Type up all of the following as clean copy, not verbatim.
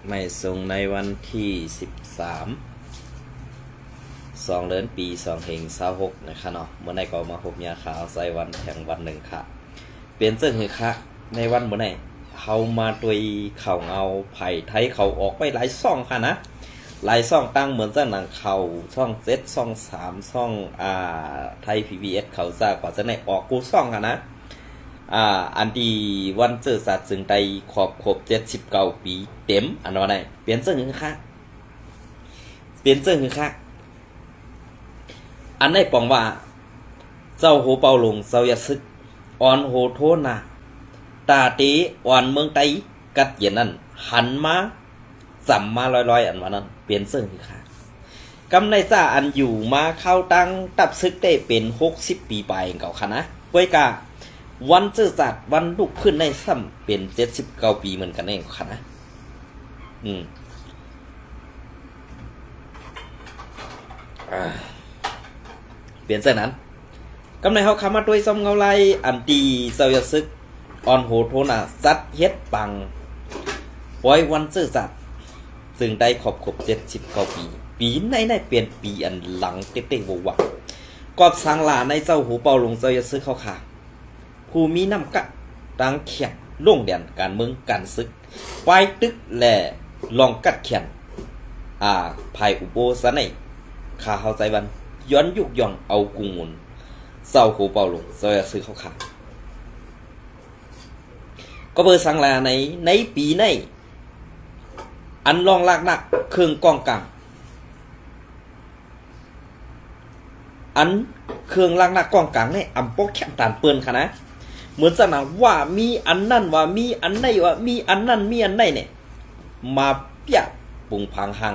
ไม่ส่งในวันที่2 เดือนปี2526นะคะเนาะเมื่อไหร่ก็มาพบยาขาวใส่วันแห่งวันหนึ่งค่ะเปลี่ยนเสื้อหือค่ะในวันเมื่อไหร่เขามาตัวเข่าเงาไผ่ไทยเขาออกไปหลายซ่องค่ะนะหลายซ่องตั้งเหมือนเส้นหนังเข่าช่อง7ช่อง3ช่องไทย PBS เขาซากว่าจะในออกกูซ่องค่ะนะอันที่วันเจอสัตว์ซึ่งไตขอบ79 ปีเต็มอันนั้นไหนเปลี่ยนเสื้อหือค่ะเปลี่ยนเสื้อหือค่ะอันได้ปองว่าเจ้าโหเปาหลงเจ้าอย่าซึกอ่อนโหโทนาตาเตอ่อนเมืองไตกัดเย็นนั้นหันมาสัมมาลอยๆอันว่านั้นเปลี่ยนเสื้อคือค่ะกำในซ่าอันอยู่มาเข้าตั้งตับซึกได้เป็น60 ปีไปเก่าค่ะนะเว้ยกาวันเจอจัดวันลุกขึ้นในซ้ำเป็น79 ปีเหมือนกันเองค่ะนะเปลี่ยนเสื้อนั้นกำในเขาคำมาด้วยซ้ำเงาไลอันตีเซาอย่าซึกอ่อนโหโทนาซัดเฮ็ดปังปล่อยวันเจอจัดซึ่งได้ขอบ79 ปีปีในเปลี่ยนปีอันหลังเต้ๆวัวกอบสังลาในเจ้าหูเปาลงเจ้าอย่าซึกเขาค่ะผู้มีน้ำกะตังเขียนล่งเด่นการเมืองการซึกไฟตึกและลองกัดเขียนภายอุโบสถในข้าเข้าใจบันย้อนยุกย่องเอากุงมุนเจ้าหูเปาลงเจ้าอย่าซึกเขาค่ะก็เบอร์สังลาในปีในอันลองลากนักเครื่องกองกลางอันเครื่องลากนักกองกลางในอำปกแข็งตานเปิ้นค่ะนะเหมือนสนามว่ามีอันนั่นว่ามีอันไหนว่ามีอันนั่นมีอันไหนเนี่ยมาเปียปุงพังหัง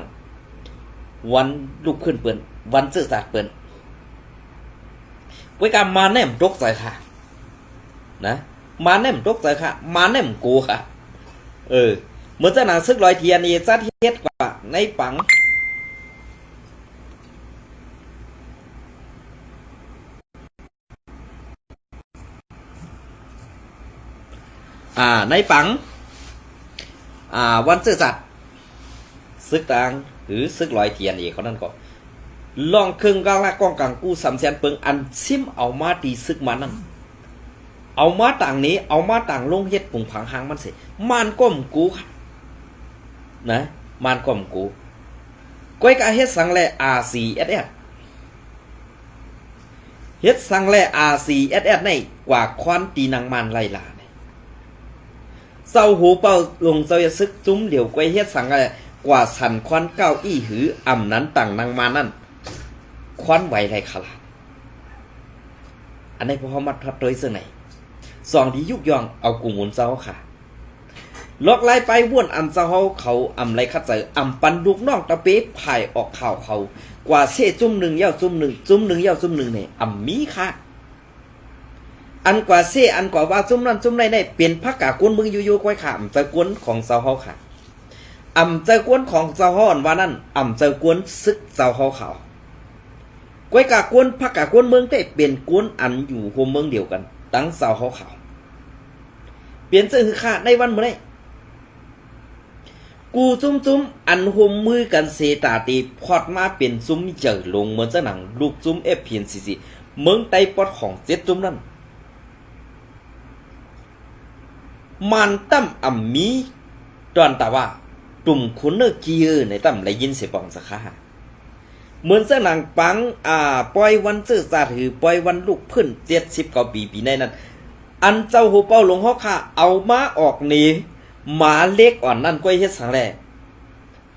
วันลุกขึ้นเปิ้นวันเจอศาสตร์เปิ้นไว้การมาแนมตกใจค่ะนะมาแนมตกใจค่ะมาแนมกูค่ะเหมือนจะหนังซึกลอยเทียนนี่จัดเฮ็ดกว่าในปังในปังวันเจอจัดซึกต่างหรือซึกลอยเทียนนี่เขานั่นก็ลองเครื่องกลางละกองกลางกูสำเสียนเปิงอันซิมเอามาตีซึกมานั่นเอามาต่างนี้เอามาต่างลงเฮ็ดปุ่งผังหางมันสิมันก้มกูค่ะนะมันก้มกูก้อยกะเฮ็ดสังแล RCSS เฮ็ดสังแล RCSS ในกว่าควันตีนางมันไล่ลาเนี่ยเศร้าหูเป่าลงเจ้าอย่าซึกจุ้มเหลียวก้อยเฮ็ดสังแลกว่าสันควันเก้าอี้หืออ่ำนั้นต่างนางมานั่นควันไหวไรขลาดอันนี้พอเขามัดทับโดยเสื้อไหนสองที่ยุกยองเอากุมุนเจ้าค่ะลอกไล่ไปว่วนอำเจ้าเขาอำไรคัดใจอำปันลูกน้องตะเป๊ะพายออกข่าวเขากว่าเช่จุ่มหนึ่งเย้าจุ่มหนึ่งจุ่มหนึ่งเย้าจุ่มหนึ่งเนี่ยอำมีค่ะอันกว่าเช่อันกว่าว่าจุ่มนั้นจุ่มในได้เปลี่ยนพักกะกวนมึงอยู่ๆก้อยค่ะอำเจ้ากวนของเจ้าค่ะอำเจ้ากวนของเจ้าอันว่านั่นอำเจ้ากวนซึกเจ้าเขาก้อยกะกวนพักกะกวนเมืองได้เปลี่ยนกวนอันอยู่โฮมเมืองเดียวกันตั้งเจ้าเขาเปลี่ยนซื้อค่ะในวันเมื่อไรกูจุ้มอันหมมือกันเสตาตีพอดมาเป็นซุ้มเจอลงเหมือนจะหนังลูกจุ้มเพียนสิเมืองไตปอดของเจ็ดจุ้มนั่นมันตั้มอ่ำมีตอนแต่ว่าตุ่มคุณเนอร์กีในตั้มไรยินเสียปองสักค่ะเหมือนจะหนังปังปล่อยวันเจอซาถือปล่อยวันลูกพื้น79 ปีในนั้นอันเจ้าหูเป้าหลงฮอกค่ะเอามาออกนี่หมาเล็กอ่อนนั่นก็เฮ็ดสังแล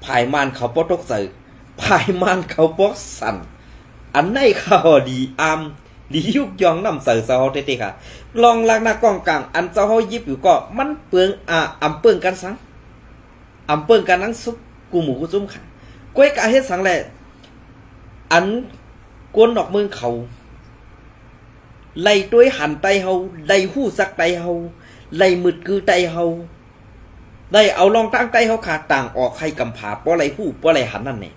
ภายมานเขาปอตกใส่ภายมานเขาปอกสั่นอันไหนเขาดีดียุกยองน้ำใส่เจ้าเต้ๆค่ะลองลากหน้ากองกลางอันเจ้าเฮายิบอยู่ก็มันเปลืองอำเปลืองกันสังอำเปลืองกันนั้นซุกกูหมูกูจุ้มค่ะก้อยกะเฮ็ดสังแลอันกวนดอกเมืองเขาไล่ด้วยหันไตเฮาไล่หู้สักไตเฮาไล่มืดคือไตเฮาได้เอาลองตั้งไตเฮาขาดต่างออกให้กำผาป้อไรหู้ป้อไรหันนั่นเนี่ย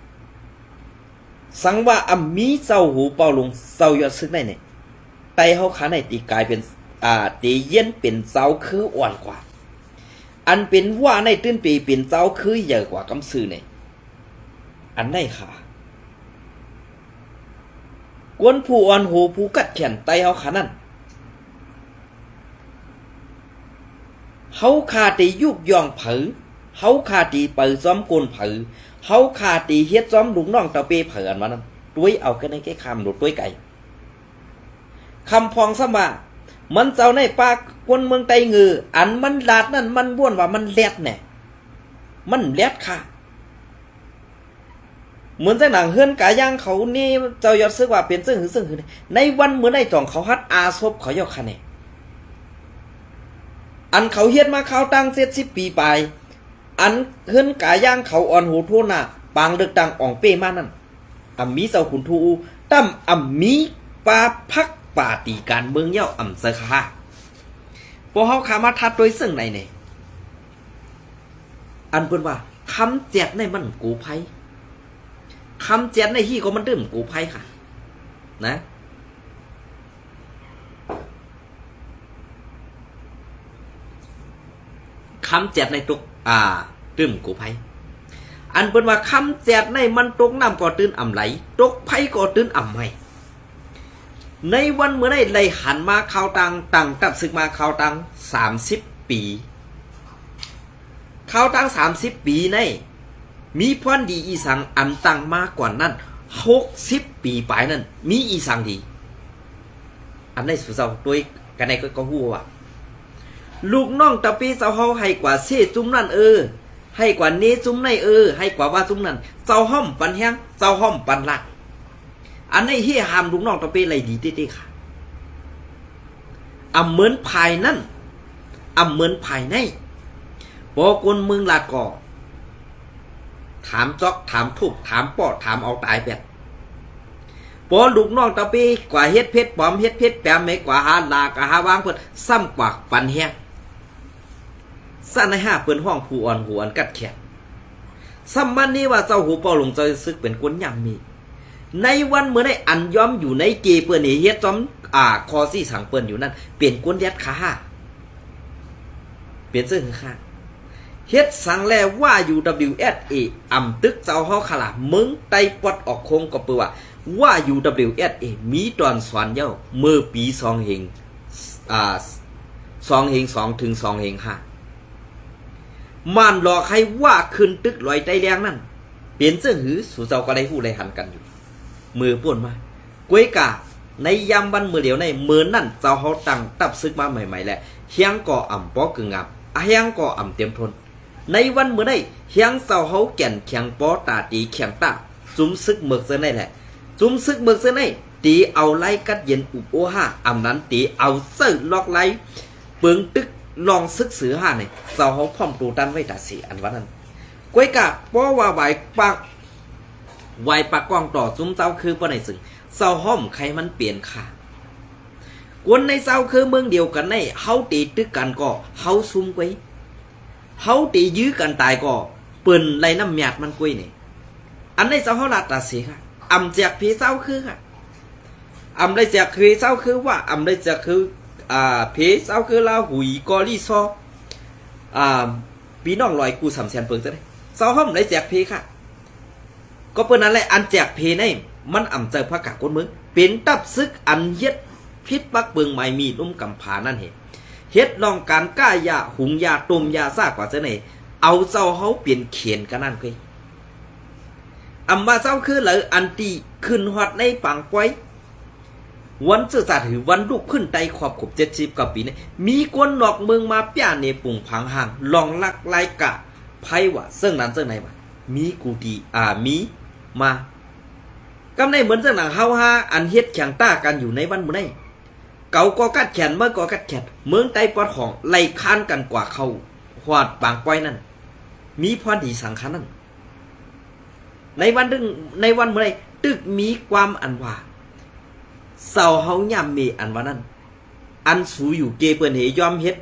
สังว่าอำมีเจ้าหูเป่าลงเจ้ายอดซึกได้เนี่ยไตเฮาขาในตีกลายเป็นตีเย็นเป็นเจ้าคืออ่อนกว่า อันเป็นว่าในตื้นปีเป็นเจ้าคือใหญ่กว่ากำซื้อเนี่ยอันไหนค่ะกวนผู้อ่อนหูผู้กัดแขนไตเฮาขานั่นเฮาคาตียุกย่องเผอเฮาคาตีเปิดซ้อมโกนเผอเฮาคาตีเฮ็ดซ้อมลูกน้องตะเปเผออันว่านั้นต้วยเอากันในแก่คำหลุดต้วยไก่คำพองสมามันเจ้าในปากคนเมืองไตงืออันมันลาดนั่นมันบ้วนว่ามันแลดแน่มันแลดค่ะเหมือนในหนังเฮือนกาย่างเขานี่เจ้ายอดซึกว่าเป็นซึ่งหือในวันเมื่อในตองเขาฮัดอาซบเขายกคะแนนอันเขาเฮ็ดมาเขาตั้ง70 ปีไปอันเฮือนกาย่างเขาอ่อนหูโทน่ะปางเลือกตังอ่องเป้มานั่นอัมมีเจ้าขุนทูตั้มอัมมีปาพักป่าตีการเมืองเย่าอ่ำเสคาพอเฮาขามาทัดโดยซึ่งในเนี่ยอันเพิ่นว่าคำแจกในมันกูไผคำแจกในที่ก็มันดื่มกูไผค่ะนะคำแจกในตุกดื่มกูไผอันเพิ่นว่าคำแจกในมันตกน้ำก็ตื่นอ่ำไหลตกไผก็ตื่นอ่ำไหมในวันเมื่อได้เลยหันมาข่าวตังตับศึกมาข่าวตัง30 ปีข่าวตัง30 ปีในมีพรดีอีสังอันตังมากกว่านั้น60 ปีไปนั้นมีอีสังดีอันในสุดเจ้าด้วยกันในก็ฮู้ว่าลูกน้องตะปีเจ้าเฮาให้กว่าเซจุ้มนั่นให้กว่าเนจุ้มในให้กว่าว่าจุ้มนั่นเจ้าห้อมปันแห้งเจ้าห้อมปันลักอันนี้เฮียหามลูกน้องตะเปอะไรดีเต้ๆค่ะเหมือนภายนั่นเหมือนภายในบอกคนเมืองลาดก่อถามจอกถามทุบถามปอดถามเอาตายแบบพอลูกน้องตะเปกว่าเฮ็ดเพชรปลอมเฮ็ดเพชรแปมไม่กว่าหาลากะหาวางเพิ่นซ้ำกว่าปันแฮงสั่นใน5เพิ่นห้องผู้อ่อนหูอันกัดแขนซ้ำมันนี้ว่าเจ้าหูเป่าลงใจซึกเป็นคนย่ำมีในวันเมื่อได้อันย้อมอยู่ในเกเปิ้นเฮ็ดจอมคอซี่สังเปิ้นอยู่นั่นเปลี่ยนกวนแดดขาเปลี่ยนซึ่งค่ะเฮ็ดสังแลว่าอยู่ WSA ตึกเจ้าเฮาขลามึงไตปอดออกโคงก็เปื้อว่าอยู่ WSA มีตอนสอนเย้าเมื่อปี2เฮง2ถึง2เฮง5มันหลอกให้ว่าขึ้นตึกลอยไตแรงนั่นเปลี่ยนซึ่งหือสู่เจ้าก็ได้ฮู้ได้หันกันอยู่มือป่วนมากวยกาในยามวันมือเหลียวในมือนั่นเจ้าเฮาตั้งตับซึกมาใหม่ๆแหละเฮียงก่อปอกึ่งงับเฮียงก่อเตรียมทนในวันมือได้เฮียงเจ้าเฮาแก่นแข็งปอตาตีแข็งตาจุ้มซึกเมือกเส้นได้แหละจุ้มซึกเมือกเส้นได้ตีเอาไล่กัดเย็นอุบโอ5นั้นตีเอาเสื้อล็อกไล่เปิงตึกลองซึกเสือ5เนี่ยเจ้าเฮาพร้อมตูตันไว้ตาสีอันว่านั้นกวยกาเพราะว่าไหวปากไวปากกว้างต่อซุ้มเจ้าคือปะไหนซึ่งเจ้าห้อมใครมันเปลี่ยนค่ะกวนในเจ้าคือเมืองเดียวกันในเฮาตีตึกกันก็เฮาซุ่มไว้เฮาตียื้อกันตายก็เปิ้นไรน้ำหยาดมันกล้วยนี่อันในเจ้าเฮาลาตาเสียค่ะแจกผีเจ้าคือค่ะได้แจกผีเจ้าคือว่าได้แจกคือผีเจ้าคือลาหุยกอลี่ซอพี่น้องลอยกู3แสนเปิงซะได้เจ้าห้อมได้แจกผีค่ะก็เปิ้นนั่นแหละอันแจกเพในมันเจอพระกะคนเมืองเป็นตับซึกอันเฮ็ดพิษปักเบิงไม้มีนุ่มกำผานั่นเฮ็ดลองการก้ายาหุงยาต้มยาซ่ากว่าจะไหนเอาเจ้าเฮาเปลี่ยนเขียนกันนั่นเคยว่าเจ้าคือเหลืออันตีขึ้นฮอดในปังป้อยวันเสื้อสาถือวันลูกขึ้นไตขอบขบ70 กว่าปีนี่มีคนนอกเมืองมาป้าเนปุ่งพังห่างลองลักไล่กะไผว่าซึ่งนั้นซึ่งไหนวะมีกูดีมีมากำในเหมือนเจ้าหนังเฮาอันเฮ็ดแข่งต้ากันอยู่ในวันมื้อนี้เก่าก็กัดแขนเมื่อก็กัดแขนเมืองไต้ปอดของไล่ค้านกันกว่าเขาหวาดปางป้อยนั่นมีพรดีสังขารนั่นในวันมื้อนี้ตึกมีความอันว่าเศร้าเฮาย่ำมีอันว่านั่นอันสูอยู่เกเปิ้นยอมเฮ็ด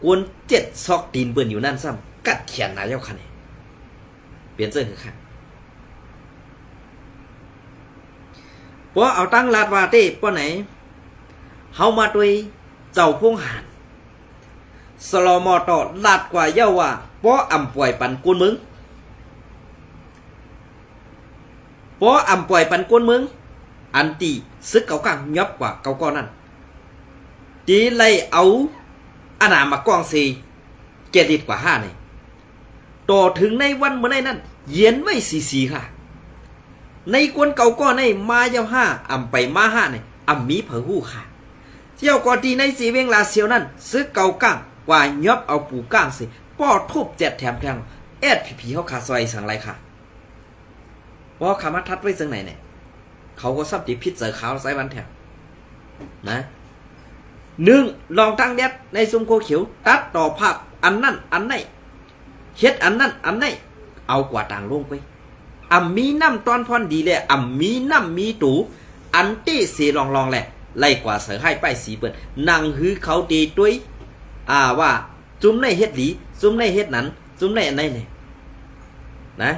กวน7ซอกตีนเปิ้นอยู่นั่นซ้ำกัดแขนนายกคันนี่เปลี่ยนเสื้อคือค่ะเพราะเอาตั้งลาดว่าเต้ป้อไหนเฮามาด้วยเจ้าพงหาน สลอมอต่อลาดกว่าเย้าว่าป้ออำป่วยปันกวนมึงป้ออำป่วยปันกวนมึงอันตีซึกเก่ากังยับกว่าเก่าก้อนนั่นตีไล่เอาอานามากองสีเจดิดกว่าห้าเนี่ยต่อถึงในวันเมื่อในนั้นเย็นไว้สีค่ะในกวนเก่าก้อนในมาเย้าห้าอำไปมาห้าเนี่ยอำมีเผอหูค่ะเที่ยวก่อนตีในสีเวงลาเซียวนั่นซึกเก่ากังกว่ายับเอาปูก้างสิป้อทุบเจ็ดแถมแทงแอดผีเขาขาซอยสั่งไรค่ะว่าขามาทัดไว้ซึ่งไหนเนี่ยเขาก็ซับจีพิษเสือขาวไซวันแถวนะหนึ่งลองตั้งแดดในซุ้มโคเขียวตัดต่อภาพอันนั่นอันไหนเฮ็ดอันนั่นอันไหนเอากว่าต่างลงไปมีน้ำตอนพรดีเลยมีน้ำมีตูอันตี้สีลองแหละไล่กว่าเสือให้ป้ายสีเปิดนั่งฮือเขาตีด้วยว่าจุ้มในเฮ็ดดีจุ้มในเฮ็ดนั้นจุ้มในอันไหนเนี่ยนะ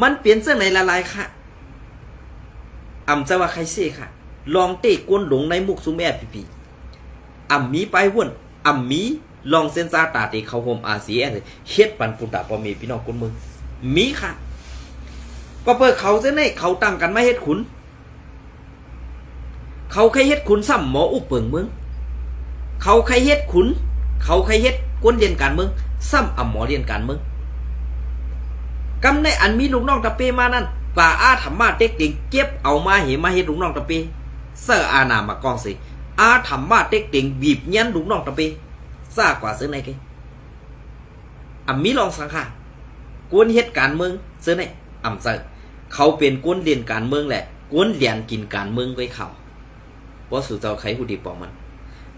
มันเปลี่ยนเสื้อในละลายค่ะจะว่าใครเซ่ค่ะลองเตะกวนหลงในมุกซุมแอดพีมีไปวนมีลองเซนซาตาตีเขาโฮมอาเซียนเฮ็ดปันฟุนตาปอมีพี่น้องคนเมืองมีค่ะก็เปิดเขาเส้นในเขาตั้งกันไม่เฮ็ดขุนเขาใครเฮ็ดขุนซ้ำหมออุปเปิงเมืองเขาใครเฮ็ดขุนเขาใครเฮ็ดกวนเรียนการเมืองซ้ำหมอเรียนการเมืองกำในอันมีลูกน้องตะเปมานั่นกว่าธรรมะเต็กติงเก็บเอามาเหมาเฮ็ดลูกน้องตะเปเสื้ออานามากองสิธรรมะเต็กติงบีบยันลูกน้องตะเปซ่ากว่าซื้อไหนแกมีลองสังขารกวนเฮ็ดการเมืองซื้อไหนเสื้อเขาเป็นกวนเรียนการเมืองแหละกวนเรียนกินการเมืองไว้เขาเพราะสู่เจ้าใครผู้ดีปอกมัน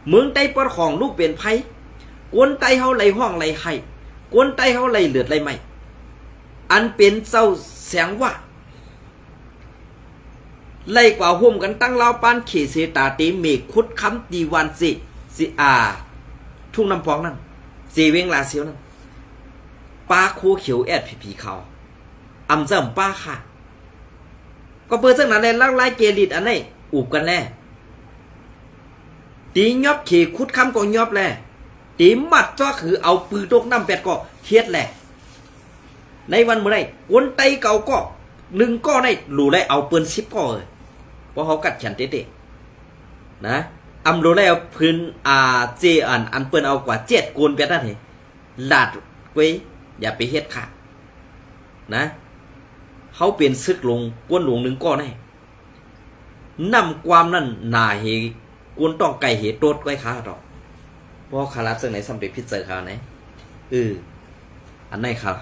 เมืองไต้ปอดของลูกเป็นไผกวนไต้เฮาไหลห้องไหลไห้กวนไต้เฮาไหลเลือดไหลไหมอันเป็นเจ้าแสงว่าไล่กว่าห่มกันตั้งเล่าปานเขเสตาเตเมฆคุดคำดีวันสิทุ่งน้ำพองนั่นเสเวงลาเซียวนั่นปลาโคเขียวแอดผีเขาเจ้าป้าค่ะก็เปิดสักนั้นเลยลักไล่เกลิดอันนี้อุบกันแล่ตียอบเขคุดคำก็ยอบแล่ตีมัดจ้อคือเอาปืนตกน้ำแปดก็เฮ็ดแหละในวันเมื่อไรวนไตเก่าก็หนึ่งก็ได้หลูได้เอาปืนซิปก็เลยเพราะเขากัดฉันเตะนะหลูได้เอาปืนเจอันปืนเอากว่า7โกนไปนั่นเหรอลาดไว้อย่าไปเฮ็ดค่ะนะเขาเปลี่ยนซึกลงกวนหลวงหนึ่งก็ได้นำความนั่นนาเหกวนต้องไก่เหตุโตดไว้ค่ะต่อเพราะคาราซึ่งไหนสำเร็จพิจารณาไหนอันไหนค่ะ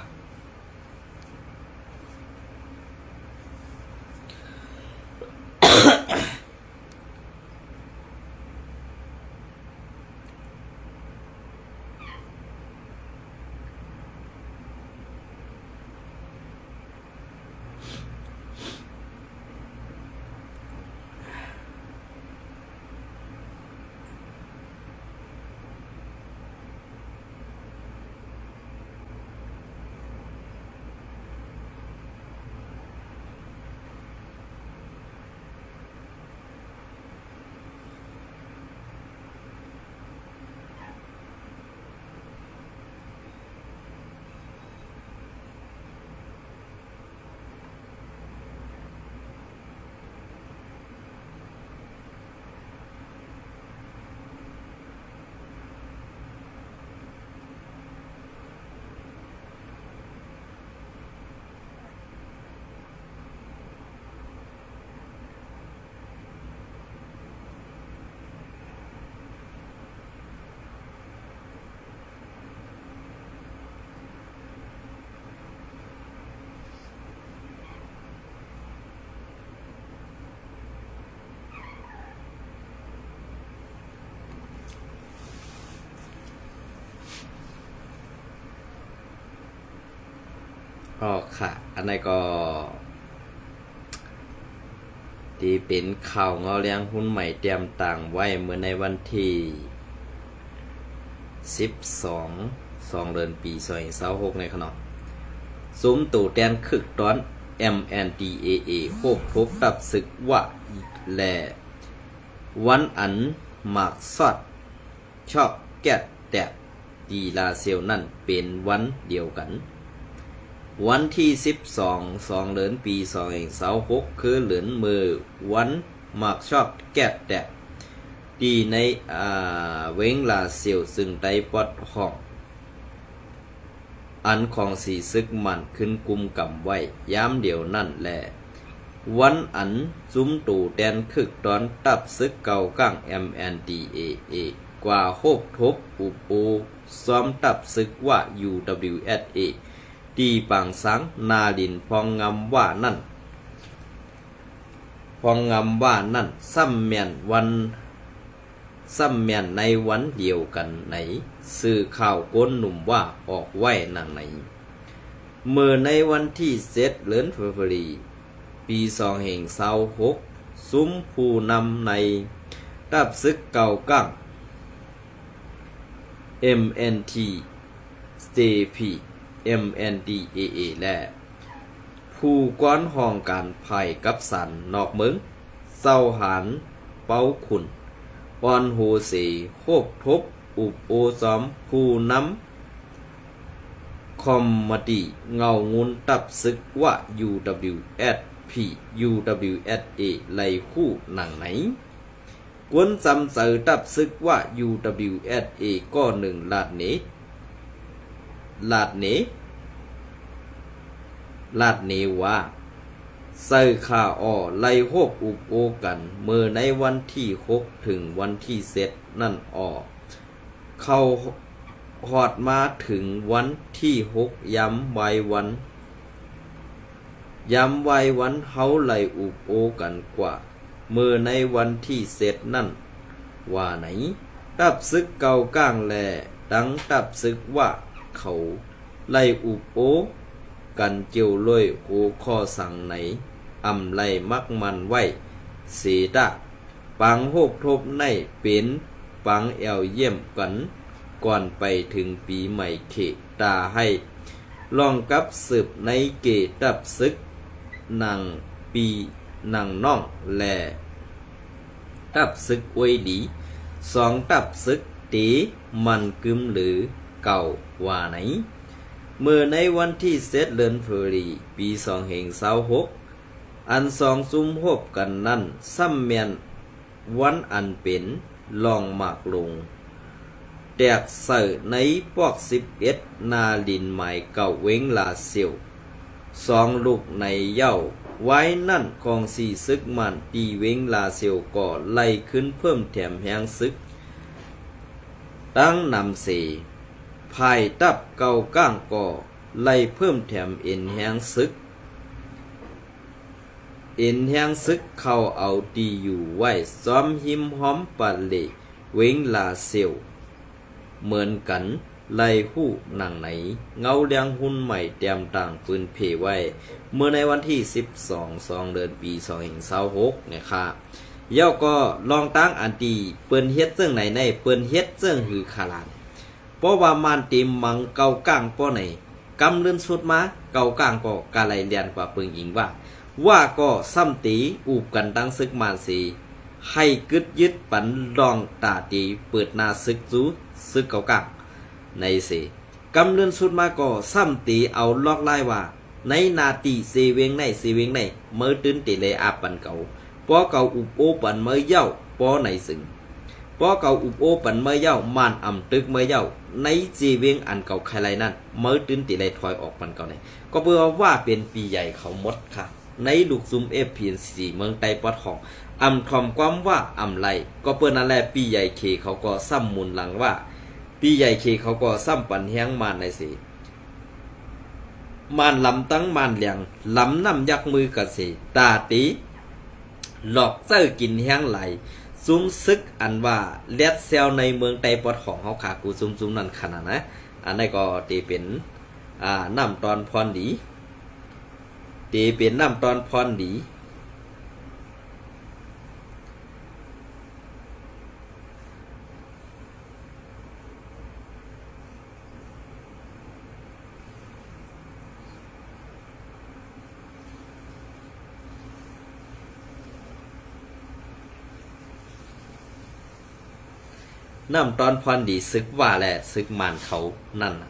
ค่ะอันนี้ก็ที่เป็นข่าวเงาเลี้ยงหุ้นใหม่เตรียมต่างไว้เมื่อในวันที่12เดือนปี2026ในขณะซุ้มตู่แดนคึกตอน MNDAA โคบพบตับศึกว่าแหล่วันอันหมากซอดชอบแกะแตะ ตีลาเซียวนั่นเป็นวันเดียวกันวันที่12เดือนปี2526คือเหลือนมือวันมากชอบแก้แตะตีในเวงลาเซียวซึ่งได้ปอดห้องอันของสีซึกมันขึ้นกุมกำไว้ย้ำเดียวนั่นแหละวันอันจุ้มตู่แดนคึกตอนตับซึกเก่าก้าง MNDAA กว่าโฮบทบอุโอซ้อมตับซึกว่า UWSA ตีปังสังนาลินพองงำว่านั่นซ้ำแม่นในวันเดียวกันไหนสื่อข่าวก้นหนุ่มว่าออกไว้นางไหนเมื่อในวันที่7เดือนเฟบรุรีปี2526ซุ้มผู้นำในตับซึกเก่ากั้ง MNT JP MNDAA และผู้ก้อนห้องการภัยกับสันนอกเมืองเศร้าหานเป้าขุนปอนโฮเสโคบทบอุบโอซอมผู้นำคอมมดีเงางุนตับซึกว่า UWSA ไหลคู่หนังไหนกวนจำเสอตับซึกว่า UWSA ก็หนึ่งลาดเนว่าใส่ข่าอ้อไล่โฮบอุบโอกันเมื่อในวันที่6ถึงวันที่7นั่นอ้อเข้าหอดมาถึงวันที่6ย้ำไว้วันเฮาไล่อุบโอกันกว่าเมื่อในวันที่7นั่นว่าไหนตับซึกเก่าก้างแลดังตับซึกว่าเขาไล่อุบโอกันเจียวลอยโอข้อสั่งไหนอำไล่มักมันไว้เสดะปังโฮกทบในเป็นปังแอวเยี่ยมกันก่อนไปถึงปีใหม่เขตาให้ลองกับสืบในเกตับซึกนางปีนางน้องแลตับซึกอวยดี2ตับซึกตีมันกึมหรือเก่าว่าไหนเมื่อในวันที่7เดือนเฟบรุรีปี2526อันสองซุ่มโฮบกันนั่นซ้ำแม่นวันอันเป็นลองหมากลงแตกใส่ในปอก11นาลินหมายเก่าเวงลาเซียว2ลูกในเย้าไว้นั่นของสีซึกมันตีเวงลาเซียวก่อไล่ขึ้นเพิ่มแถมแหงซึกตั้งนำเสภายตับเก่าก้างก่อไล่เพิ่มแถมเอ็นแหงซึกเข้าเอาดีอยู่ไว้ซ้อมหิมหอมปันเลเวงลาเซียวเหมือนกันไล่หู้หนังไหนเงาเลียงหุ่นใหม่เตรียมต่างปืนเพไว้เมื่อในวันที่12เดือนปี2526เนี่ยค่ะเย้าก็ลองตั้งอันตีเปิ้นเฮ็ดเรื่องไหนในเปิ้นเฮ็ดเรื่องหือขลานเพราะว่ามันติมมังเก่าก้างป้อไหนกำเลื่อนสุดมาเก่าก้างก็กาไลเลียนกว่าเปิงหญิงว่าก็ซ้ำตีอูบกันตั้งซึกมานสีให้กึดยึดปันรองตาตีเปิดหน้าซึกเก่าก้างในสีกำเลื่อนสุดมาก็ซ้ำตีเอาลอกไล่ว่าในนาตีเซเวงในเมื่อตื้นตีเลยอาปันเก่าป้อเก่าอุบโอปันเมื่อเย้าป้อในสึงป้อเก่าอุบโอปันเมื่อเย้ามันอ่ำตึกเมื่อเย้าในเซเวงอันเก่าใครไรนั่นเมื่อตื้นตีเลยถอยออกปันเก่าไหนก็เพื่อว่าเป็นปีใหญ่เขาหมดค่ะในลูกซุมFPNC เมืองไต้ปอดของอำทอมความว่าอำไรก็เปิ้นนั่นแหละปีใหญ่เคเขาก็ซ้ำมุนหลังว่าปีใหญ่เคเขาก็ซ้ำปันแห้งมานในสิมานลำตั้งมานเหลียงลำน้ำยักมือกะสิตาตีหลอกเจ้ากินแห้งไหลซุ้มซึกอันว่าเล็ดเซลในเมืองไต้ปอดของเฮาขากูซุ้มนั่นขนาดนะอันนี้ก็ตีเป็นน้ำตอนพรดีตีเป็นน้ำตอนพรดี น้ำตอนพรดีซึกว่าแหละซึกมานเขานั่นน่ะ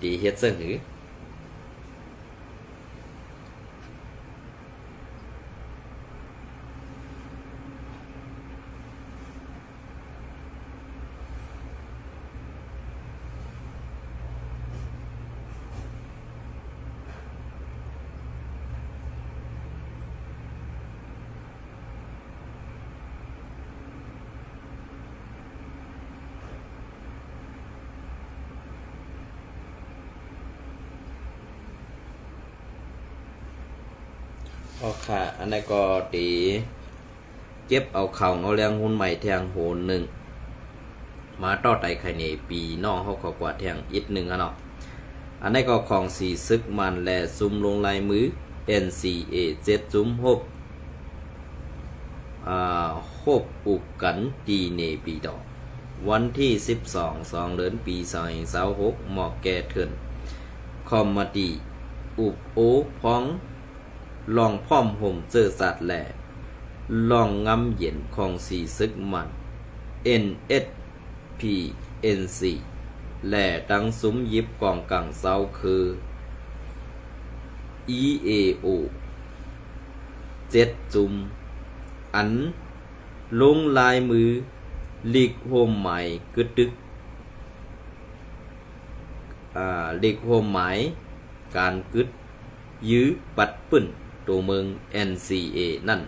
ดีเฮ็ดเสื่อหือพอค่ะอันนั้นก็ตีเก็บเอาเข่าเอาแรงหุ่นใหม่แทงโหนหนึ่งมาต่อไตไข่เนปีน้องเขาขอกว่าแทงอีกหนึ่งอ่ะเนาะอันนี้ก็ของสีซึกมันแลซุ่มลงลายมือ NCA 7ซุ่มฮบฮบอุกกันตีเนปีดอกวันที่12เดือนปี2026หมอกแก่เถินคอมมาดีอุบโอพ้องลองพ่อมห่มเจอสัตว์แหล่ลองงำเย็นของสีซึกมัน NSPNC แหล่ดังซุ้มยิบกองกังเซาคือ EAO 7จุมอันลงลายมือลีกโฮมหมายกึดดึกลีกโฮมหมายการกึดยื้อปัดปื้นตัวเมือง NCA นั่น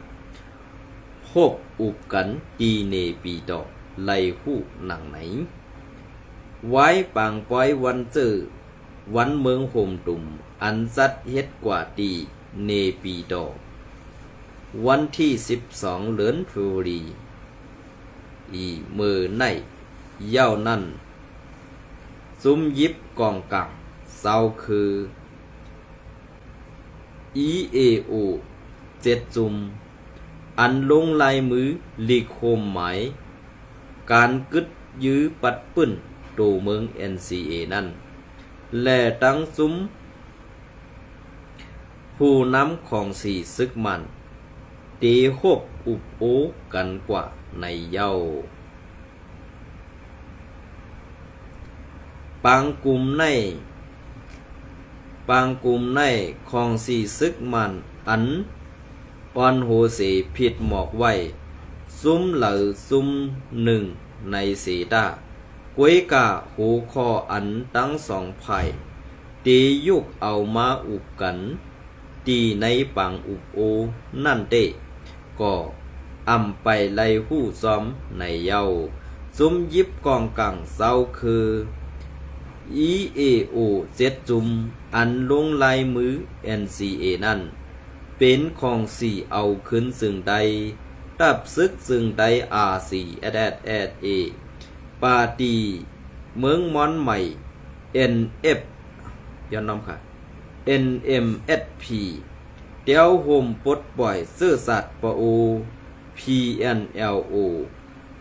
พบอุบกันตีเนปีดอกไล่หู้หนังไหนไว้ปางป้อยวันเจอวันเมืองโฮมตุ่มอันซัดเฮ็ดกว่าตีเนปีดอกวันที่12เดือนฟบรีอีมือในเย้านั่นซุ้มยิบกองกังเศร้าคือ EAO 7จุมอันลงลายมือลีกโฮมหมายการกึดยื้อปัดปื้นโตเมือง NCA นั่นและตั้งซุ้มผู้นำของสีซึกมันตีโคบอุบโอกันกว่าในเย้าปางกลุ่มในของสีซึกมันอันปอนโหเสผิดหมอกไว้ซุ้มเหล่าซุ้มหนึ่งในเสดากวยกาหูคออันตั้งสองไผ่ตียุกเอามาอุบกันตีในปังอุบโอนั่นเตก็อำไปไล่หู้ซ้อมในเย้าซุ้มยิบกองกังเศร้าคือ EAO 7จุมอันลงลายมือ NCA นั่นเป็นของสี่เอาขึ้นซึ่งใดตับซึกซึ่งใด R4 @@a ปาตีเมืองมอนใหม่ NF ย้อนน้ำค่ะ NMSP เตียวโฮมปลดปล่อยซื่อสัตว์ปโอ PNLO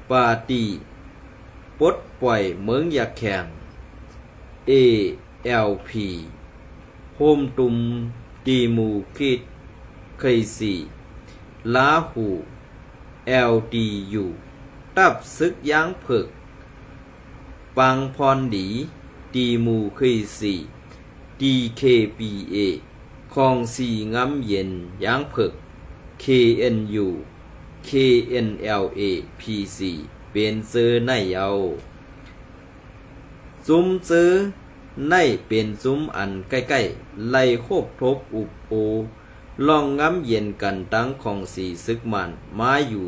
ปาตีปลดปล่อยเมืองยาแข่ง ALP โฮมตุมตีมูคิดเคยสีลาหู LDU ตับซึกย้างเผิกปังพรดีตีมูเคยสี DKPA คองสีงำเย็นย้างเผิก KNU KNLA PC เป็นเซอร์ในเยาซุ้มเซอร์ในเป็นซุ้มอันใกล้ๆไล่โคบทบอุบโอลองงำเย็นกันตั้งของสีซึกมันมาอยู่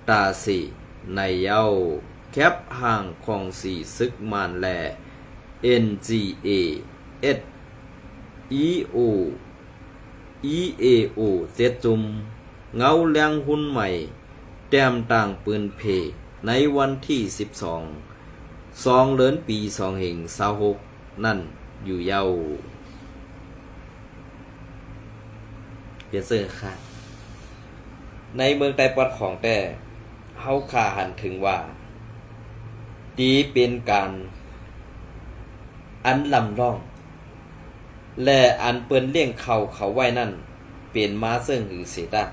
ตาสีในเยาแคบห่างของสีซึกมันแล NGA SEO EAO 7จุมเงาเลี้ยงหุ่นใหม่แต้มต่างปืนเพในวันที่12เดือนปี2526นั่นอยู่เยาเปลี่ยนเสื้อค่ะในเมืองไต้ปอดของแต่เฮาข่าหันถึงว่าดีเป็นการอันลำร่องและอันเปิ้นเลี้ยงเขาไว้นั่นเป็นมาเซิงหือเสดา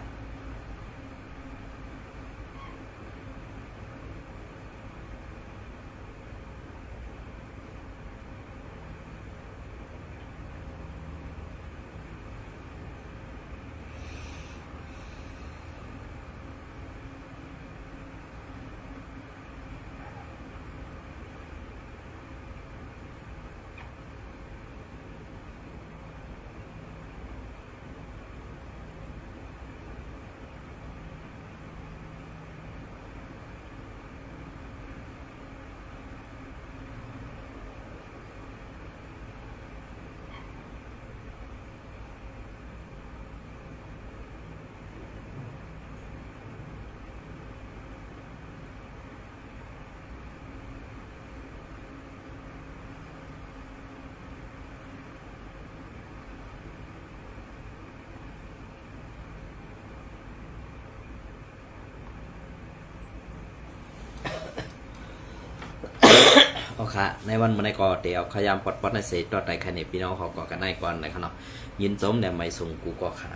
ค่ะในวันมื้อนี้ก็เดี๋ยวพยายามปลดในเสตต่อในคันนี้พี่น้องเขาก็กันได้ก่อนนะครับเนาะยินสมเนี่ยไม่ส่งกูก็ค่ะ